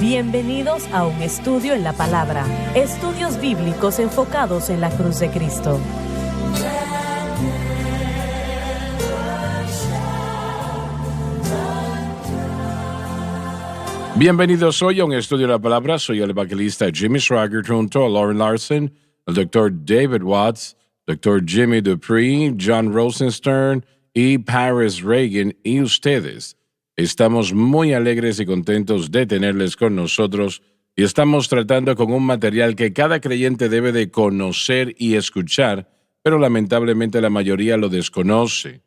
Bienvenidos a un estudio en la palabra. Estudios bíblicos enfocados en la cruz de Cristo. Bienvenidos hoy a un estudio de la palabra. Soy el evangelista Jimmy Swaggart junto a Lauren Larson, el Dr. David Watts, Dr. Jimmy Dupree, John Rosenstern y Paris Reagan y ustedes. Estamos muy alegres y contentos de tenerles con nosotros y estamos tratando con un material que cada creyente debe de conocer y escuchar, pero lamentablemente la mayoría lo desconoce.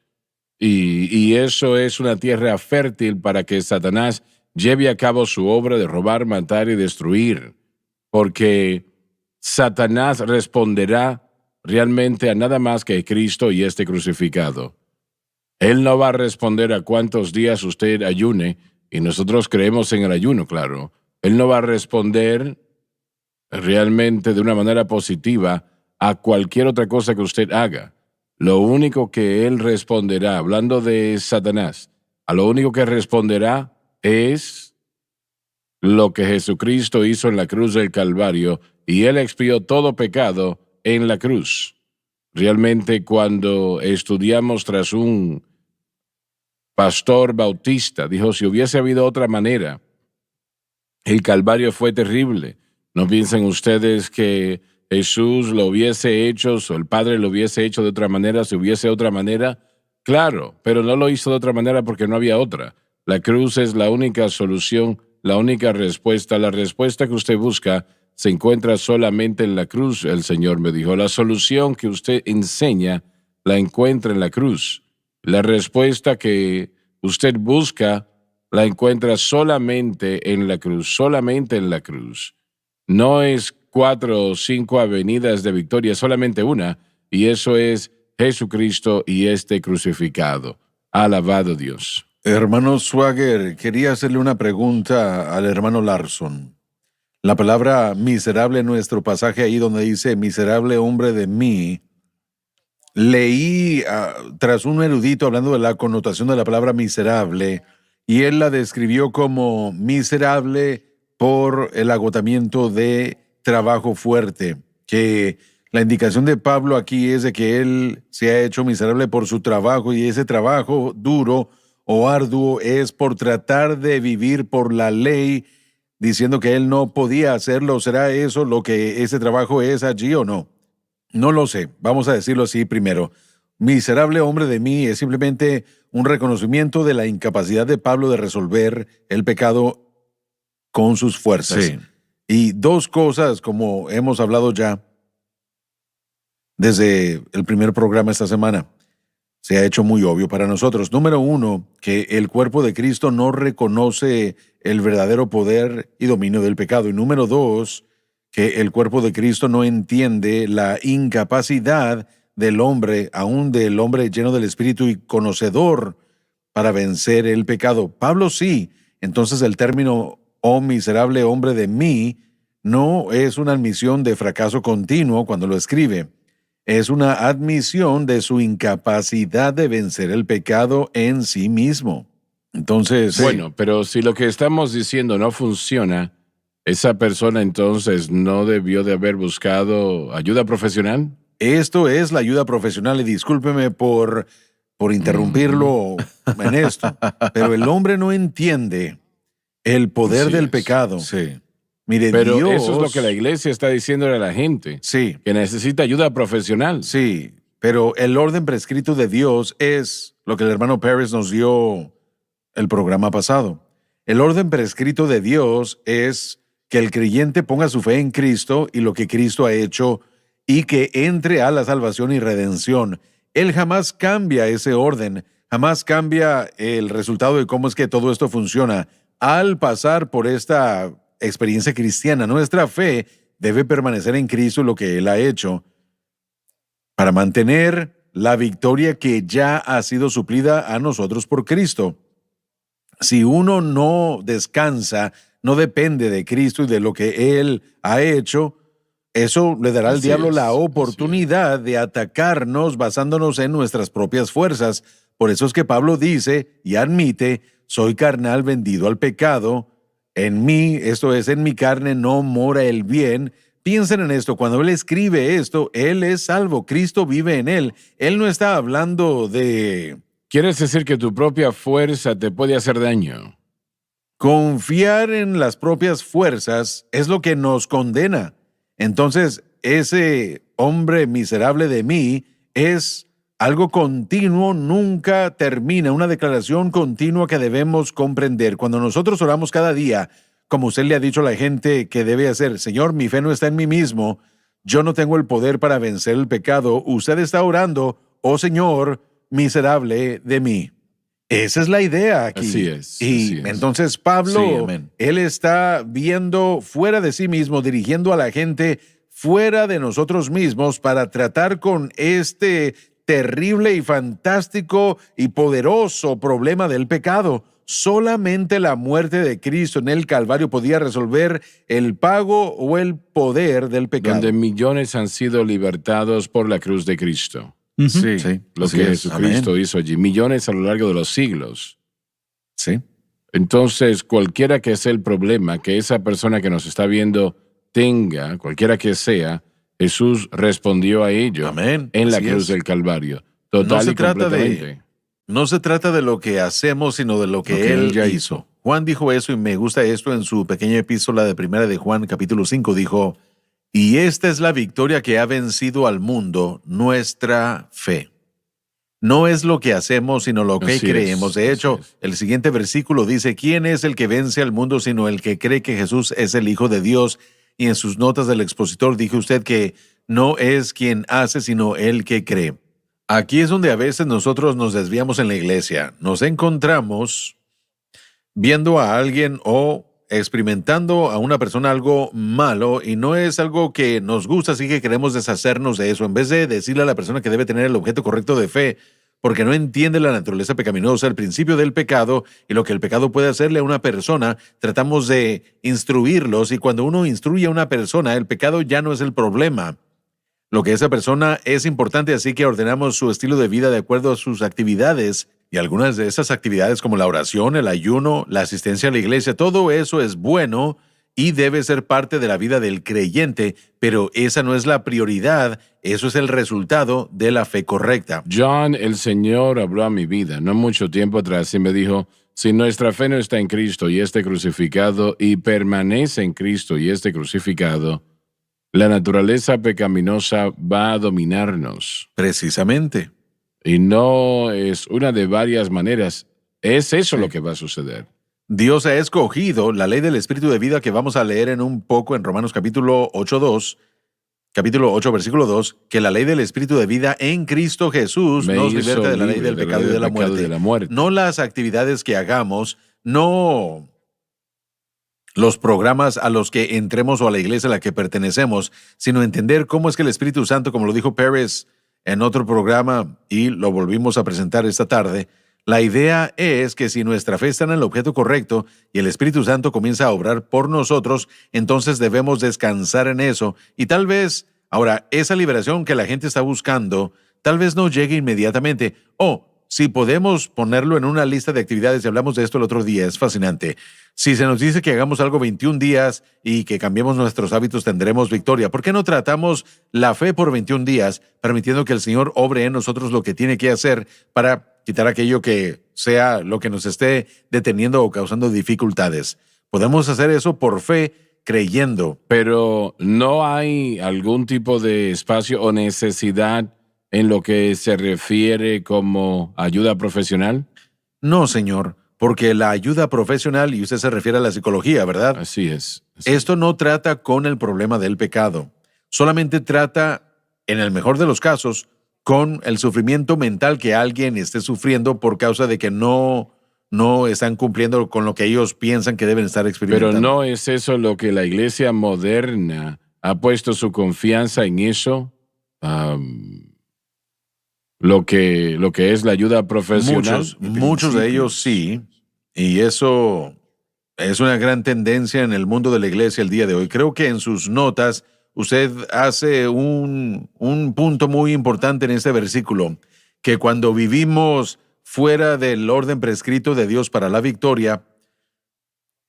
Y eso es una tierra fértil para que Satanás lleve a cabo su obra de robar, matar y destruir, porque Satanás responderá realmente a nada más que Cristo y este crucificado. Él no va a responder a cuántos días usted ayune, y nosotros creemos en el ayuno, claro. Él no va a responder realmente de una manera positiva a cualquier otra cosa que usted haga. Lo único que él responderá, hablando de Satanás, a lo único que responderá es lo que Jesucristo hizo en la cruz del Calvario, y él expió todo pecado en la cruz. Realmente cuando estudiamos tras un pastor bautista, dijo, si hubiese habido otra manera, el Calvario fue terrible. No piensen ustedes que Jesús lo hubiese hecho, o el Padre lo hubiese hecho de otra manera, si hubiese otra manera. Claro, pero no lo hizo de otra manera porque no había otra. La cruz es la única solución, la única respuesta. La respuesta que usted busca se encuentra solamente en la cruz, el Señor me dijo. La solución que usted enseña la encuentra en la cruz. La respuesta que usted busca la encuentra solamente en la cruz, solamente en la cruz. No es 4 o 5 avenidas de victoria, solamente una, y eso es Jesucristo y este crucificado. Alabado Dios. Hermano Swagger, quería hacerle una pregunta al hermano Larson. La palabra miserable en nuestro pasaje ahí donde dice miserable hombre de mí, leí tras un erudito hablando de la connotación de la palabra miserable y él la describió como miserable por el agotamiento de trabajo fuerte, que la indicación de Pablo aquí es de que él se ha hecho miserable por su trabajo y ese trabajo duro o arduo es por tratar de vivir por la ley, diciendo que él no podía hacerlo. ¿Será eso lo que ese trabajo es allí o no? No lo sé. Vamos a decirlo así primero. Miserable hombre de mí es simplemente un reconocimiento de la incapacidad de Pablo de resolver el pecado con sus fuerzas. Sí. Y dos cosas, como hemos hablado ya desde el primer programa esta semana, se ha hecho muy obvio para nosotros. Número uno, que el cuerpo de Cristo no reconoce el verdadero poder y dominio del pecado. Y número dos, que el cuerpo de Cristo no entiende la incapacidad del hombre, aún del hombre lleno del Espíritu y conocedor, para vencer el pecado. Pablo sí. Entonces el término, oh miserable hombre de mí, no es una admisión de fracaso continuo cuando lo escribe. Es una admisión de su incapacidad de vencer el pecado en sí mismo. Entonces, Bueno, pero si lo que estamos diciendo no funciona, esa persona entonces no debió de haber buscado ayuda profesional. esto es la ayuda profesional y discúlpeme por interrumpirlo en esto, pero el hombre no entiende el poder Así del es. pecado. Sí. Mire, Pero Dios, eso es lo que la iglesia está diciéndole a la gente, Sí, que necesita ayuda profesional. sí, pero el orden prescrito de Dios es lo que el hermano Paris nos dio el programa pasado. El orden prescrito de Dios es que el creyente ponga su fe en Cristo y lo que Cristo ha hecho y que entre a la salvación y redención. Él jamás cambia ese orden, jamás cambia el resultado de cómo es que todo esto funciona. Al pasar por esta experiencia cristiana, nuestra fe debe permanecer en Cristo y lo que Él ha hecho para mantener la victoria que ya ha sido suplida a nosotros por Cristo. Si uno no descansa, no depende de Cristo y de lo que Él ha hecho, eso le dará al Así diablo es, la así oportunidad de atacarnos basándonos en nuestras propias fuerzas. Por eso es que Pablo dice y admite, soy carnal vendido al pecado, en mí, esto es, en mi carne, no mora el bien. Piensen en esto, cuando él escribe esto, él es salvo, Cristo vive en él. Él no está hablando de ¿Quieres decir que tu propia fuerza te puede hacer daño? confiar en las propias fuerzas, es lo que nos condena. Entonces, ese hombre miserable de mí es algo continuo, nunca termina, una declaración continua que debemos comprender. Cuando nosotros oramos cada día, como usted le ha dicho a la gente que debe hacer, Señor, mi fe no está en mí mismo, yo no tengo el poder para vencer el pecado, usted está orando, oh Señor, miserable de mí. Esa es la idea aquí. Así es, Y así es. entonces Pablo, Sí, amén. él está viendo fuera de sí mismo, dirigiendo a la gente fuera de nosotros mismos para tratar con este terrible y fantástico y poderoso problema del pecado. Solamente la muerte de Cristo en el Calvario podía resolver el pago o el poder del pecado. Donde millones han sido libertados por la cruz de Cristo. Sí, Lo así que es. Jesucristo Amén. hizo allí. Millones a lo largo de los siglos. Sí. Entonces, cualquiera que sea el problema que esa persona que nos está viendo tenga, cualquiera que sea, Jesús respondió a ello Amén. en la Así cruz es. del Calvario. Total se y trata de- completamente. No se trata de lo que hacemos, sino de lo que él ya hizo. Juan dijo eso y me gusta esto en su pequeña epístola de primera de Juan, capítulo 5, dijo, y esta es la victoria que ha vencido al mundo, nuestra fe. No es lo que hacemos, sino lo que Así es, creemos. De así hecho, es. el siguiente versículo dice, ¿quién es el que vence al mundo sino el que cree que Jesús es el Hijo de Dios? Y en sus notas del expositor dijo usted que no es quien hace, sino el que cree. Aquí es donde a veces nosotros nos desviamos en la iglesia. Nos encontramos viendo a alguien o experimentando a una persona algo malo y no es algo que nos gusta, así que queremos deshacernos de eso. En vez de decirle a la persona que debe tener el objeto correcto de fe, porque no entiende la naturaleza pecaminosa, el principio del pecado y lo que el pecado puede hacerle a una persona, tratamos de instruirlos y cuando uno instruye a una persona, el pecado ya no es el problema. Lo que esa persona es importante, así que ordenamos su estilo de vida de acuerdo a sus actividades y algunas de esas actividades como la oración, el ayuno, la asistencia a la iglesia, todo eso es bueno y debe ser parte de la vida del creyente, pero esa no es la prioridad, eso es el resultado de la fe correcta. John, el Señor habló a mi vida no mucho tiempo atrás y me dijo, si nuestra fe no está en Cristo y esté crucificado y permanece en Cristo y esté crucificado, la naturaleza pecaminosa va a dominarnos. Precisamente. Y no es una de varias maneras. Es eso lo que va a suceder. Dios ha escogido la ley del Espíritu de vida que vamos a leer en un poco en Romanos capítulo 8, versículo 2, que la ley del Espíritu de vida en Cristo Jesús Me nos hizo liberta de la ley libre del pecado y de la pecado y muerte. de la muerte. No las actividades que hagamos, no los programas a los que entremos o a la iglesia a la que pertenecemos, sino entender cómo es que el Espíritu Santo, como lo dijo Pérez en otro programa y lo volvimos a presentar esta tarde, la idea es que si nuestra fe está en el objeto correcto y el Espíritu Santo comienza a obrar por nosotros, entonces debemos descansar en eso y tal vez, ahora, esa liberación que la gente está buscando, tal vez no llegue inmediatamente. Si podemos ponerlo en una lista de actividades, y hablamos de esto el otro día, es fascinante. Si se nos dice que hagamos algo 21 días y que cambiemos nuestros hábitos, tendremos victoria. ¿Por qué no tratamos la fe por 21 días, permitiendo que el Señor obre en nosotros lo que tiene que hacer para quitar aquello que sea lo que nos esté deteniendo o causando dificultades? Podemos hacer eso por fe, creyendo. Pero no hay algún tipo de espacio o necesidad en lo que se refiere como ayuda profesional. No, señor, porque la ayuda profesional, y usted se refiere a la psicología, ¿verdad? Así es. Esto no trata con el problema del pecado. Solamente trata, en el mejor de los casos, con el sufrimiento mental que alguien esté sufriendo por causa de que no están cumpliendo con lo que ellos piensan que deben estar experimentando. Pero no es eso lo que la iglesia moderna ha puesto su confianza en eso. Lo que es la ayuda profesional. Muchos de ellos sí, y eso es una gran tendencia en el mundo de la iglesia el día de hoy. Creo que en sus notas usted hace un punto muy importante en este versículo, que cuando vivimos fuera del orden prescrito de Dios para la victoria,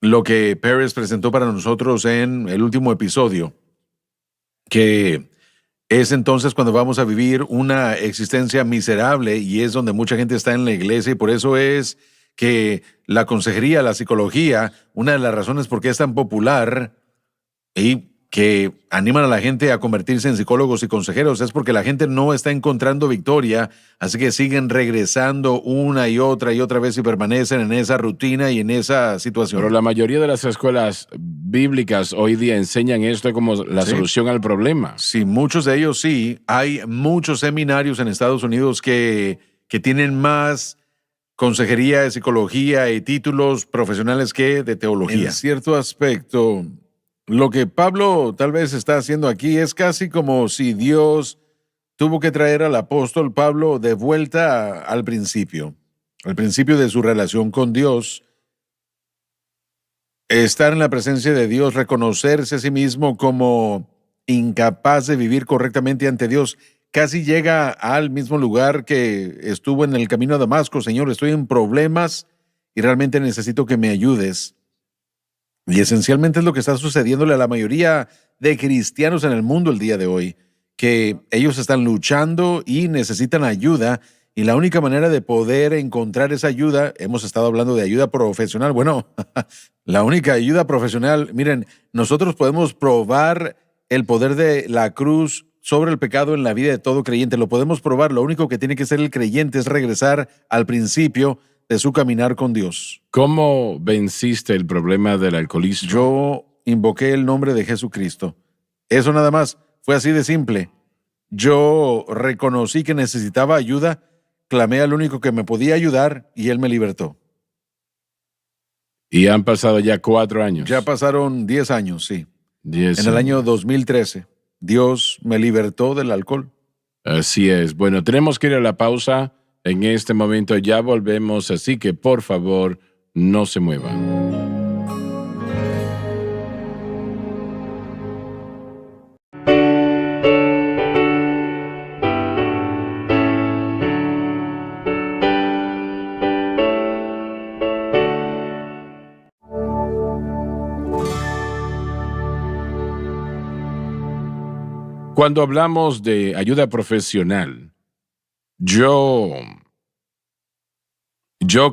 lo que Pérez presentó para nosotros en el último episodio, que es entonces cuando vamos a vivir una existencia miserable y es donde mucha gente está en la iglesia y por eso es que la consejería, la psicología, una de las razones por qué es tan popular y que animan a la gente a convertirse en psicólogos y consejeros es porque la gente no está encontrando victoria, así que siguen regresando una y otra vez y permanecen en esa rutina y en esa situación. Pero la mayoría de las escuelas bíblicas hoy día enseñan esto como la Sí. solución al problema. Sí, muchos de ellos sí. Hay muchos seminarios en Estados Unidos que tienen más consejería de psicología y títulos profesionales que de teología. En cierto aspecto, lo que Pablo tal vez está haciendo aquí es casi como si Dios tuvo que traer al apóstol Pablo de vuelta al principio de su relación con Dios, estar en la presencia de Dios, reconocerse a sí mismo como incapaz de vivir correctamente ante Dios. Casi llega al mismo lugar que estuvo en el camino a Damasco. Señor, estoy en problemas y realmente necesito que me ayudes. Y esencialmente es lo que está sucediéndole a la mayoría de cristianos en el mundo el día de hoy, que ellos están luchando y necesitan ayuda, y la única manera de poder encontrar esa ayuda, hemos estado hablando de ayuda profesional, bueno, la única ayuda profesional, miren, nosotros podemos probar el poder de la cruz sobre el pecado en la vida de todo creyente, lo podemos probar, lo único que tiene que hacer el creyente es regresar al principio de su caminar con Dios. ¿Cómo venciste el problema del alcoholismo? Yo invoqué el nombre de Jesucristo. Eso nada más, fue así de simple. Yo reconocí que necesitaba ayuda, clamé al único que me podía ayudar y él me libertó. Y han pasado ya 4 años. Ya pasaron 10 años, sí. 10 En el año años. 2013, Dios me libertó del alcohol. Así es. Bueno, tenemos que ir a la pausa. En este momento ya volvemos, así que por favor, no se muevan. Cuando hablamos de ayuda profesional, yo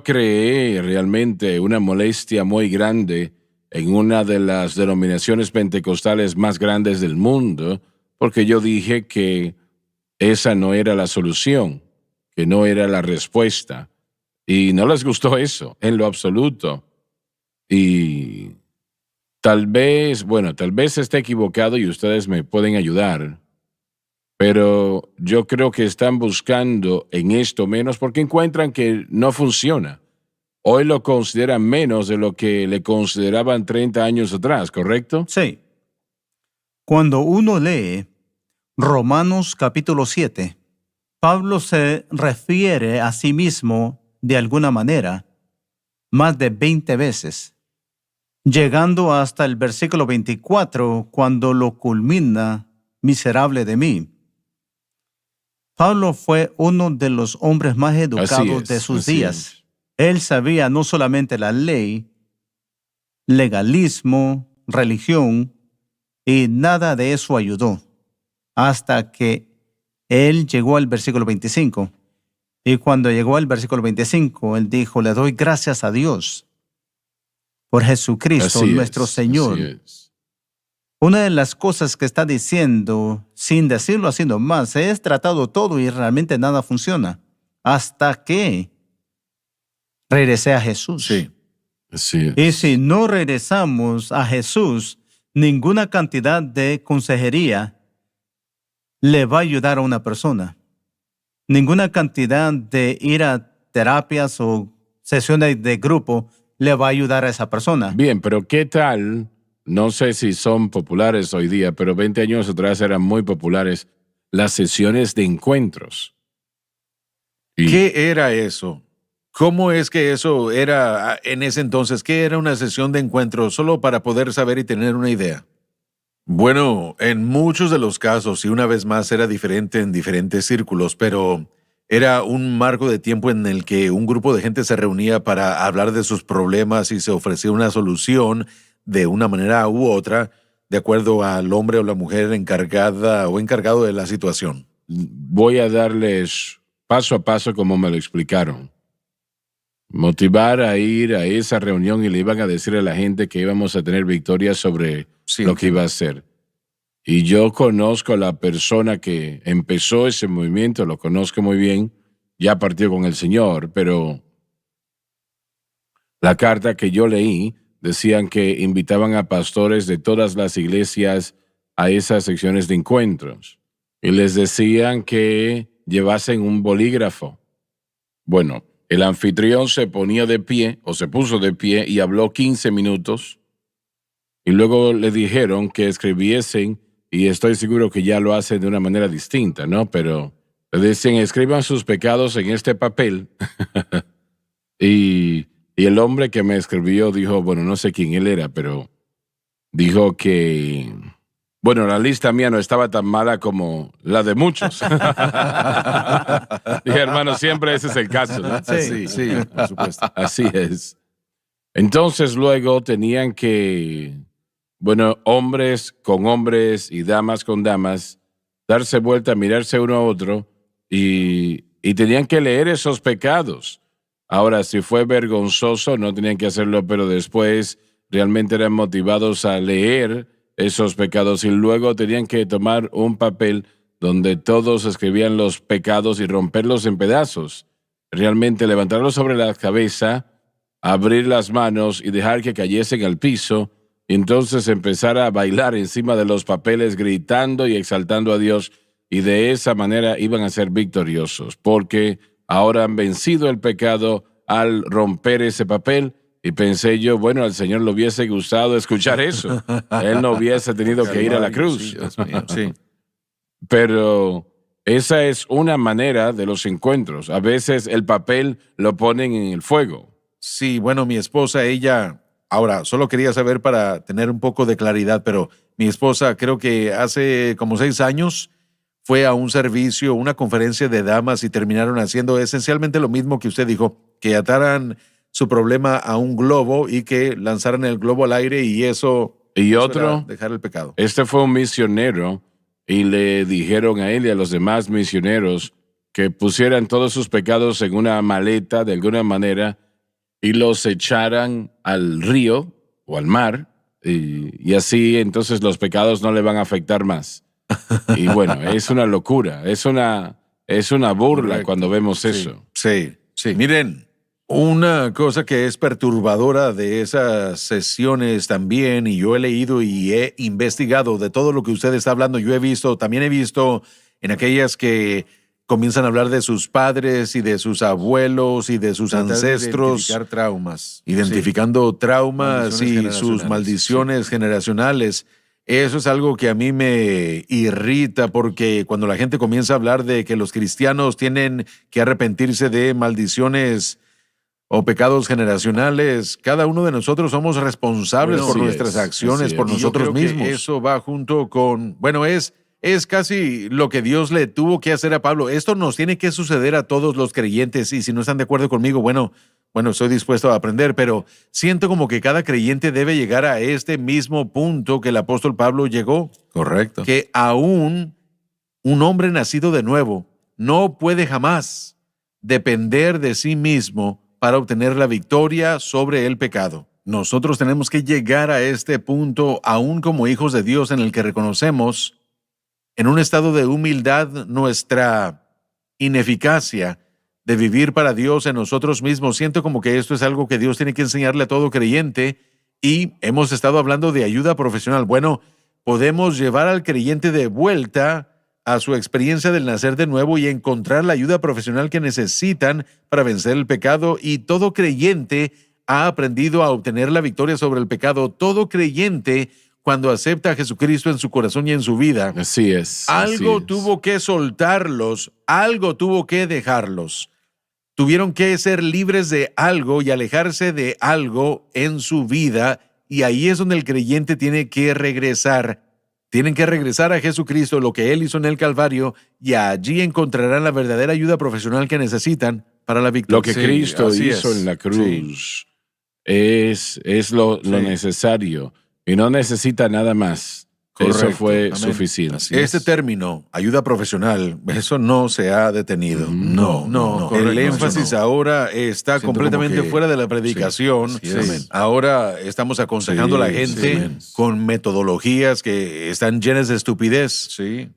creé realmente una molestia muy grande en una de las denominaciones pentecostales más grandes del mundo, porque yo dije que esa no era la solución, que no era la respuesta. Y no les gustó eso, en lo absoluto. Y tal vez esté equivocado y ustedes me pueden ayudar, pero yo creo que están buscando en esto menos porque encuentran que no funciona. Hoy lo consideran menos de lo que le consideraban 30 años atrás, ¿correcto? Sí. Cuando uno lee Romanos capítulo 7, Pablo se refiere a sí mismo de alguna manera más de 20 veces, llegando hasta el versículo 24 cuando lo culmina: miserable de mí. Pablo fue uno de los hombres más educados de sus días. Él sabía no solamente la ley, legalismo, religión, y nada de eso ayudó, hasta que él llegó al versículo 25. Y cuando llegó al versículo 25, él dijo: le doy gracias a Dios por Jesucristo, nuestro Señor. Así es. Una de las cosas que está diciendo, sin decirlo así nomás, he tratado todo y realmente nada funciona, hasta que regresé a Jesús. Sí. Así es. Y si no regresamos a Jesús, ninguna cantidad de consejería le va a ayudar a una persona. Ninguna cantidad de ir a terapias o sesiones de grupo le va a ayudar a esa persona. Bien, pero ¿qué tal? No sé si son populares hoy día, pero 20 años atrás eran muy populares las sesiones de encuentros. Y ¿Qué era eso? ¿Cómo es que eso era en ese entonces? ¿Qué era una sesión de encuentro? Solo para poder saber y tener una idea. Bueno, en muchos de los casos, y una vez más era diferente en diferentes círculos, pero era un marco de tiempo en el que un grupo de gente se reunía para hablar de sus problemas y se ofrecía una solución de una manera u otra, de acuerdo al hombre o la mujer encargada o encargado de la situación. Voy a darles paso a paso como me lo explicaron. Motivar a ir a esa reunión y le iban a decir a la gente que íbamos a tener victoria sobre Sí, lo que iba a hacer. Y yo conozco a la persona que empezó ese movimiento, lo conozco muy bien, ya partió con el Señor, pero la carta que yo leí decían que invitaban a pastores de todas las iglesias a esas secciones de encuentros y les decían que llevasen un bolígrafo. Bueno, el anfitrión se ponía de pie o se puso de pie y habló 15 minutos y luego le dijeron que escribiesen, y estoy seguro que ya lo hacen de una manera distinta, ¿no? Pero le decían, escriban sus pecados en este papel. y el hombre que me escribió dijo, bueno, no sé quién él era, pero dijo que, bueno, la lista mía no estaba tan mala como la de muchos. Dije, hermano, siempre ese es el caso, ¿no? Sí, por supuesto. Así es. Entonces luego tenían que, bueno, hombres con hombres y damas con damas, darse vuelta, mirarse uno a otro y tenían que leer esos pecados. Ahora, si fue vergonzoso, no tenían que hacerlo, pero después realmente eran motivados a leer esos pecados y luego tenían que tomar un papel donde todos escribían los pecados y romperlos en pedazos. Realmente levantarlos sobre la cabeza, abrir las manos y dejar que cayesen al piso, y entonces empezar a bailar encima de los papeles gritando y exaltando a Dios, y de esa manera iban a ser victoriosos, porque ahora han vencido el pecado al romper ese papel. Y pensé yo, bueno, al Señor le hubiese gustado escuchar eso. Él no hubiese tenido que ir a la cruz. Sí, Dios mío, sí. Pero esa es una manera de los encuentros. A veces el papel lo ponen en el fuego. Sí, bueno, mi esposa, ella, ahora, solo quería saber para tener un poco de claridad, pero mi esposa creo que hace como 6 años fue a un servicio, una conferencia de damas y terminaron haciendo esencialmente lo mismo que usted dijo, que ataran su problema a un globo y que lanzaran el globo al aire y eso Y era otro, dejar el pecado. este fue un misionero y le dijeron a él y a los demás misioneros que pusieran todos sus pecados en una maleta de alguna manera y los echaran al río o al mar y así entonces los pecados no le van a afectar más. Y bueno, es una locura, es una burla Correcto. cuando vemos Sí, eso. sí. Miren, una cosa que es perturbadora de esas sesiones también, y yo he leído y he investigado de todo lo que usted está hablando, también he visto en aquellas que comienzan a hablar de sus padres y de sus abuelos y de sus Tratar de ancestros, identificar traumas. identificando traumas Maldiciones y sus generacionales. maldiciones generacionales. Eso es algo que a mí me irrita porque cuando la gente comienza a hablar de que los cristianos tienen que arrepentirse de maldiciones o pecados generacionales, cada uno de nosotros somos responsables Bueno, por así nuestras es, acciones, así por es. nosotros Y yo creo que mismos. Eso va junto con, bueno, es casi lo que Dios le tuvo que hacer a Pablo. Esto nos tiene que suceder a todos los creyentes y si no están de acuerdo conmigo, bueno, estoy dispuesto a aprender, pero siento como que cada creyente debe llegar a este mismo punto que el apóstol Pablo llegó, Correcto. que aún un hombre nacido de nuevo no puede jamás depender de sí mismo para obtener la victoria sobre el pecado. Nosotros tenemos que llegar a este punto, aún como hijos de Dios, en el que reconocemos en un estado de humildad nuestra ineficacia de vivir para Dios en nosotros mismos. Siento como que esto es algo que Dios tiene que enseñarle a todo creyente y hemos estado hablando de ayuda profesional. Bueno, podemos llevar al creyente de vuelta a su experiencia del nacer de nuevo y encontrar la ayuda profesional que necesitan para vencer el pecado, y todo creyente ha aprendido a obtener la victoria sobre el pecado. Todo creyente, cuando acepta a Jesucristo en su corazón y en su vida, Así es. algo así es. tuvo que soltarlos, algo tuvo que dejarlos. Tuvieron que ser libres de algo y alejarse de algo en su vida, y ahí es donde el creyente tiene que regresar Tienen que regresar a Jesucristo, lo que Él hizo en el Calvario, y allí encontrarán la verdadera ayuda profesional que necesitan para la victoria. Lo que Cristo así hizo es. en la Sí. cruz es lo Sí. necesario y no necesita nada más. Eso Correcto. fue Amén. suficiente. Así este término, ayuda profesional, eso no se ha detenido. No, El correcto, énfasis no. ahora está Siento completamente como que- fuera de la predicación. Sí, así es. Amén. Ahora estamos aconsejando Sí, a la gente amén. con metodologías que están llenas de estupidez. Sí.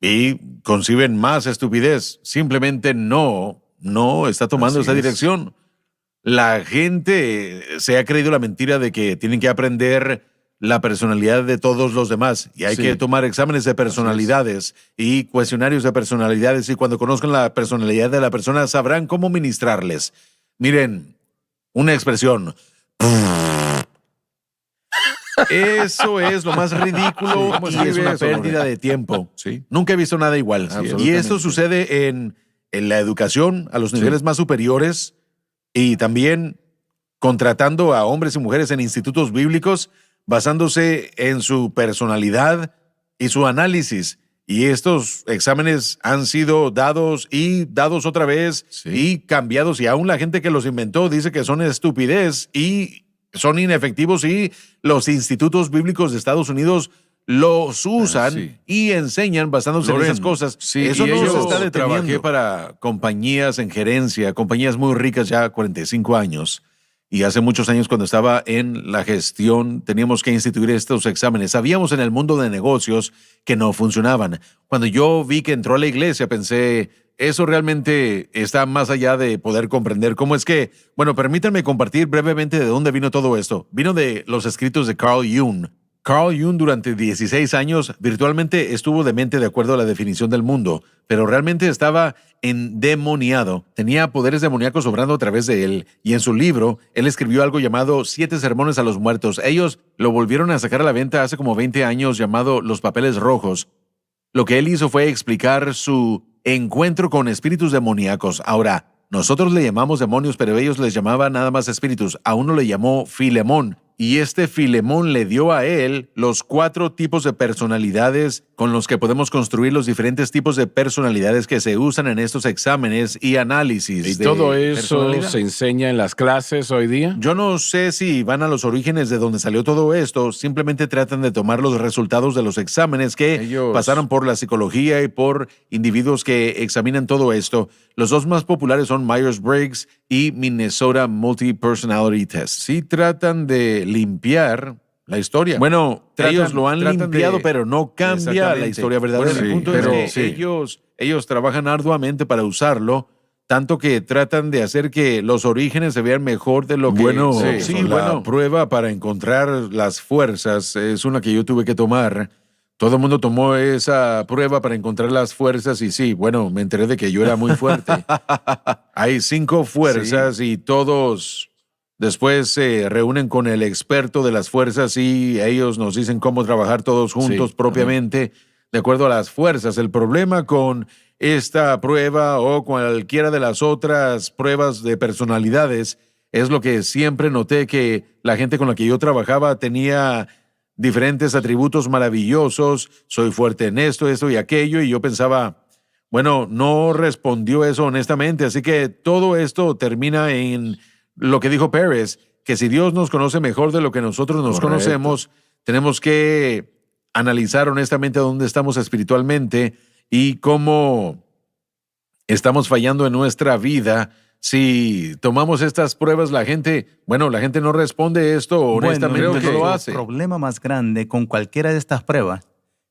Y conciben más estupidez. Simplemente no está tomando Así esa es. dirección. La gente se ha creído la mentira de que tienen que aprender la personalidad de todos los demás y hay Sí. que tomar exámenes de personalidades y cuestionarios de personalidades y cuando conozcan la personalidad de la persona sabrán cómo ministrarles. Miren, una expresión. Eso es lo más ridículo ¿Cómo y escribe es una eso, pérdida Lore? de tiempo. Sí. Nunca he visto nada igual. Y Absolutamente. esto sucede en la educación a los niveles más superiores y también contratando a hombres y mujeres en institutos bíblicos basándose en su personalidad y su análisis. Y estos exámenes han sido dados y dados otra vez Sí. y cambiados. Y aún la gente que los inventó dice que son estupidez y son inefectivos y los institutos bíblicos de Estados Unidos los usan sí. y enseñan basándose en Loren, esas cosas. sí, Eso y no ellos se está deteniendo. trabajé Trabajé para compañías en gerencia, compañías muy ricas ya 45 años. Y hace muchos años cuando estaba en la gestión teníamos que instituir estos exámenes. Sabíamos en el mundo de negocios que no funcionaban. Cuando yo vi que entró a la iglesia pensé, eso realmente está más allá de poder comprender cómo es que, bueno, permítanme compartir brevemente de dónde vino todo esto. Vino de los escritos de Carl Jung. Carl Jung durante 16 años virtualmente estuvo demente de acuerdo a la definición del mundo, pero realmente estaba endemoniado. Tenía poderes demoníacos obrando a través de él. Y en su libro, él escribió algo llamado 7 sermones a los muertos. Ellos lo volvieron a sacar a la venta hace como 20 años llamado Los Papeles Rojos. Lo que él hizo fue explicar su encuentro con espíritus demoníacos. Ahora, nosotros le llamamos demonios, pero ellos les llamaban nada más espíritus. A uno le llamó Filemón. Y este Filemón le dio a él los 4 tipos de personalidades con los que podemos construir los diferentes tipos de personalidades que se usan en estos exámenes y análisis. ¿Y de todo eso personalidad. se enseña en las clases hoy día? Yo no sé si van a los orígenes de donde salió todo esto, simplemente tratan de tomar los resultados de los exámenes que Ellos- pasaron por la psicología y por individuos que examinan todo esto. Los 2 más populares son Myers-Briggs y Minnesota Multi-Personality Test. Sí tratan de limpiar la historia. Bueno, ellos lo han tratan limpiado, de- pero no cambia la Exactamente. historia verdadera. Bueno, el sí, punto pero- es que sí. ellos trabajan arduamente para usarlo, tanto que tratan de hacer que los orígenes se vean mejor de lo que... Bueno, sí, la bueno. prueba para encontrar las fuerzas es una que yo tuve que tomar. Todo el mundo tomó esa prueba para encontrar las fuerzas y sí, bueno, me enteré de que yo era muy fuerte. Hay 5 fuerzas y todos después se reúnen con el experto de las fuerzas y ellos nos dicen cómo trabajar todos juntos Sí, propiamente de acuerdo a las fuerzas. El problema con esta prueba o cualquiera de las otras pruebas de personalidades es lo que siempre noté que la gente con la que yo trabajaba tenía diferentes atributos maravillosos, soy fuerte en esto y aquello, y yo pensaba, bueno, no respondió eso honestamente, así que todo esto termina en lo que dijo Pérez, que si Dios nos conoce mejor de lo que nosotros nos Correcto. conocemos, tenemos que analizar honestamente dónde estamos espiritualmente y cómo estamos fallando en nuestra vida. Si tomamos estas pruebas, la gente no responde esto honestamente, creo no que lo el hace. problema más grande con cualquiera de estas pruebas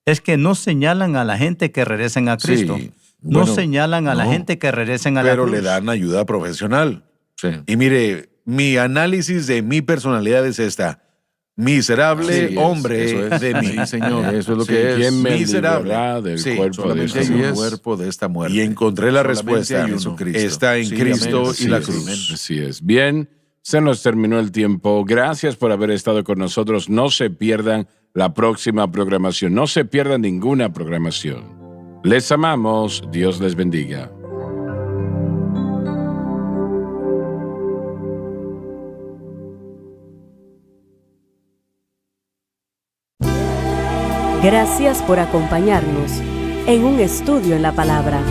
es que no señalan a la gente que regresen a Cristo. Sí, no bueno, señalan a la no, gente que regresen a la pero cruz. le dan ayuda profesional. Sí. Y mire, mi análisis de mi personalidad es esta. Miserable Así es, hombre eso es. de mí. Sí, señor, eso es lo Sí, que es. ¿Quién me miserable. librará del Sí, cuerpo de solamente esta hay un muerte? cuerpo de esta muerte. Y encontré la Solamente respuesta. hay uno. Jesucristo. Está en Sí, Cristo amén. y la Así es. cruz. Así es. Bien, se nos terminó el tiempo. Gracias por haber estado con nosotros. No se pierdan la próxima programación. No se pierdan ninguna programación. Les amamos. Dios les bendiga. Gracias por acompañarnos en un estudio en la palabra.